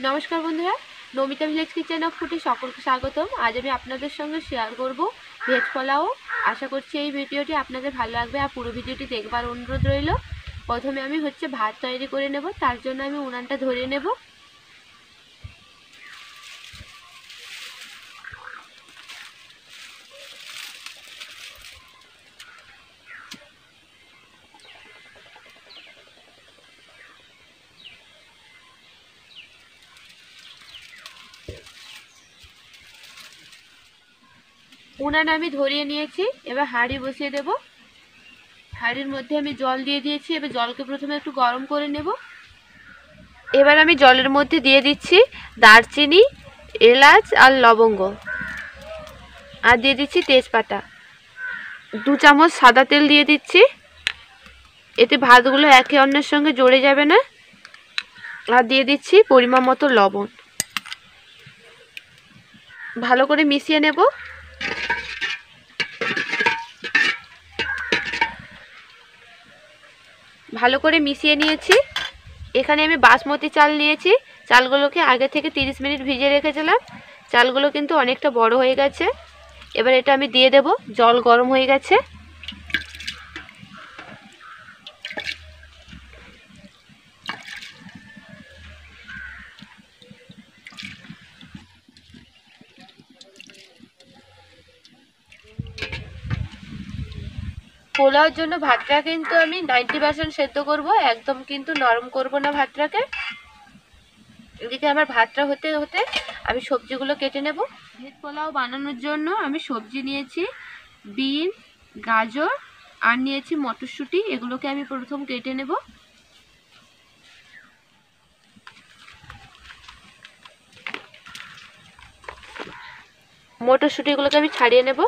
নমস্কার বন্ধুরা, Namita village kitchen of ফুডে সকলকে স্বাগতম। আজ আমি আপনাদের সঙ্গে শেয়ার করব ভেজ পোলাও। আশা করছি এই ভিডিওটি আপনাদের ভালো লাগবে আর পুরো ভিডিওটি দেখবার অনুরোধ রইল। প্রথমে আমি ভাত তৈরি করে নেব, তার জন্য আমি উনানটা ধরিয়ে নেব। উনান আমি ধরিয়ে নিয়েছি, এবার হাঁড়ি বসিয়ে দেব। হাঁড়ির মধ্যে আমি জল দিয়ে দিয়েছি, এবার জলকে প্রথমে একটু গরম করে নেব। এবার আমি জলের মধ্যে দিয়ে দিচ্ছি দারচিনি, এলাচ আর লবঙ্গ, আর দিয়ে দিচ্ছি তেজপাতা। 2 চামচ সাদা তেল দিয়ে দিচ্ছি, এতে ভাতগুলো একে অন্যের সঙ্গে জড়ে যাবে না। আর দিয়ে দিচ্ছি পরিমাণ মতো লবণ। ভালো করে মিশিয়ে নেব। ভালো করে মিশিয়ে নিয়েছি। এখানে আমি বাসমতি চাল নিয়েছি, চালগুলোকে আগে থেকে 30 মিনিট ভিজিয়ে রেখেছিলাম। চালগুলো কিন্তু অনেকটা বড় হয়ে গেছে। এবার এটা আমি দিয়ে দেব, জল গরম হয়ে গেছে। পোলাওর জন্য ভাতটা কিন্তু আমি 90% সেদ্ধ করব, একদম কিন্তু নরম করব না ভাতটাকে। এদিকে আমার ভাতটা হতে হতে আমি সবজিগুলো কেটে নেব। ভেজ পোলাও বানানোর জন্য আমি সবজি নিয়েছি বিন, গাজর আর নিয়েছি মটরশুঁটি। এগুলোকে আমি প্রথম কেটে নেব। মটরশুঁটিগুলোকে আমি ছাড়িয়ে নেব।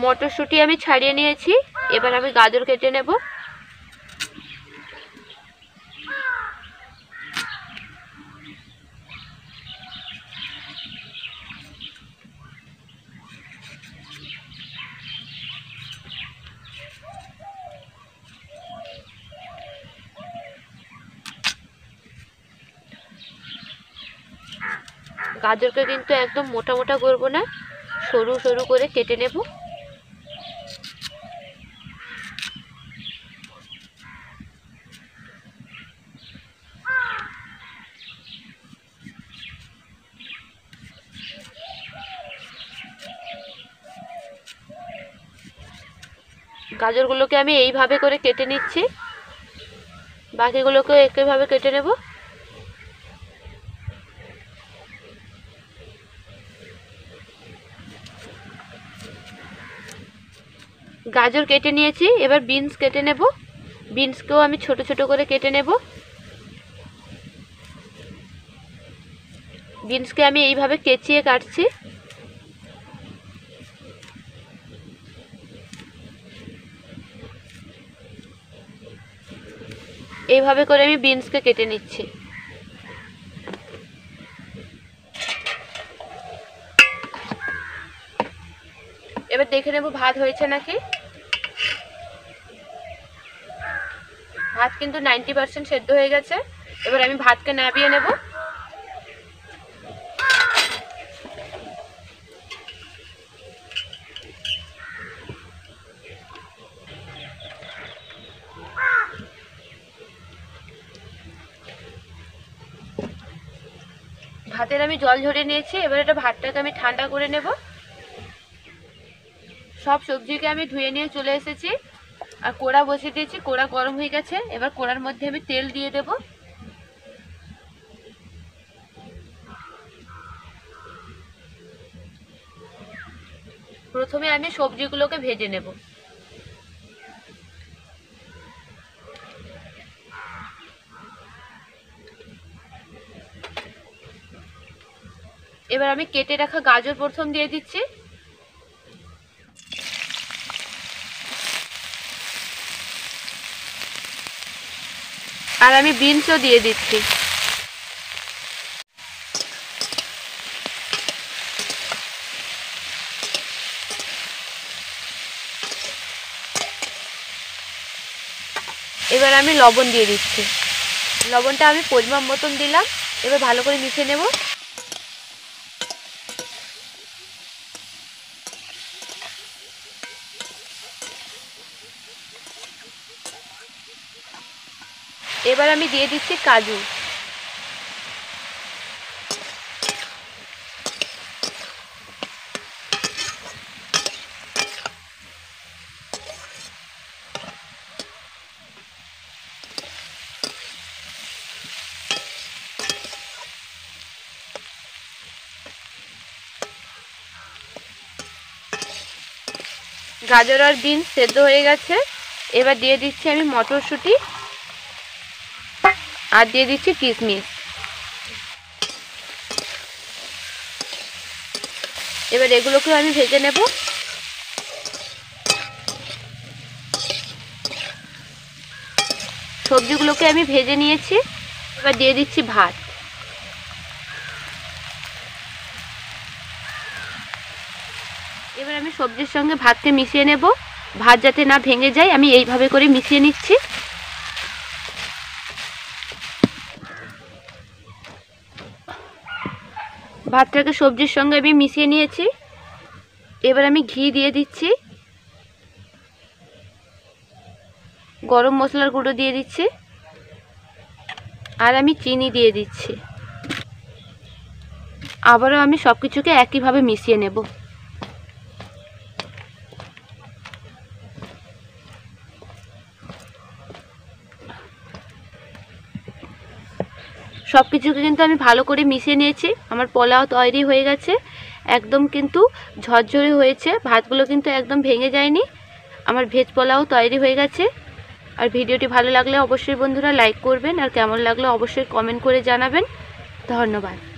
মটরশুঁটি আমি ছাড়িয়ে নিয়েছি, এবার আমি গাজর কেটে নেব। গাজরকে কিন্তু একদম মোটা মোটা করব না, সরু সরু করে কেটে নেব। গাজরগুলোকে আমি এইভাবে করে কেটে নিচ্ছি, বাকিগুলোকে একইভাবে কেটে নেব। গাজর কেটে নিয়েছি, এবার বিনস কেটে নেব। বিনসকেও আমি ছোট ছোট করে কেটে নেব। বিনসকে আমি এইভাবে কেচিয়ে কাটছি। এইভাবে করে আমি বিনসকে কেটে নিচ্ছি। এবার দেখে নেব ভাত হয়েছে নাকি। ভাত কিন্তু 90% সেদ্ধ হয়ে গেছে। এবার আমি ভাতকে নামিয়ে নেব। ভাতের আমি জল ঝরিয়ে নিয়েছি, এবার এটা ভাতটাকে আমি ঠান্ডা করে নেব। সব সবজিকে আমি ধুয়ে নিয়ে চলে এসেছি আর কড়া বসিয়ে দিয়েছি। কড়া গরম হয়ে গেছে, এবার কড়ার মধ্যে আমি তেল দিয়ে দেব। প্রথমে আমি সবজিগুলোকে ভেজে নেব। এবার আমি কেটে রাখা গাজর প্রথম দিয়ে দিচ্ছি। আর আমি বিনসও দিয়ে দিচ্ছি। এবার আমি লবণ দিয়ে দিচ্ছি। লবণটা আমি পরিমাণ মতন দিলাম। এবার ভালো করে মিশিয়ে নেব। এবার আমি দিয়ে দিচ্ছি কাজু। গাজর আর বিনস সেদ্ধ হয়ে গেছে। এবার দিয়ে দিচ্ছি আমি মটরশুঁটি আর দিয়ে দিচ্ছি কিশমিশ। এবার এগুলোকেও আমি ভেজে নেব। সবজিগুলোকে আমি ভেজে নিয়েছি। এবার দিয়ে দিচ্ছি ভাত। এবার আমি সবজির সঙ্গে ভাতকে মিশিয়ে নেব। ভাত যাতে না ভেঙে যায় আমি এইভাবে করে মিশিয়ে নিচ্ছি। ভাতটাকে সবজির সঙ্গে আমি মিশিয়ে নিয়েছি। এবার আমি ঘি দিয়ে দিচ্ছি, গরম মশলার গুঁড়ো দিয়ে দিচ্ছি আর আমি চিনি দিয়ে দিচ্ছি। আবারও আমি সব কিছুকে একইভাবে মিশিয়ে নেব। সব কিছুকে কিন্তু আমি ভালো করে মিশিয়ে নিয়েছি। আমার পোলাও তৈরি হয়ে গেছে। একদম কিন্তু ঝরঝরে হয়েছে, ভাতগুলো কিন্তু একদম ভেঙে যায়নি। আমার ভেজ পোলাও তৈরি হয়ে গেছে। আর ভিডিওটি ভালো লাগলে অবশ্যই বন্ধুরা লাইক করবেন, আর কেমন লাগলো অবশ্যই কমেন্ট করে জানাবেন। ধন্যবাদ।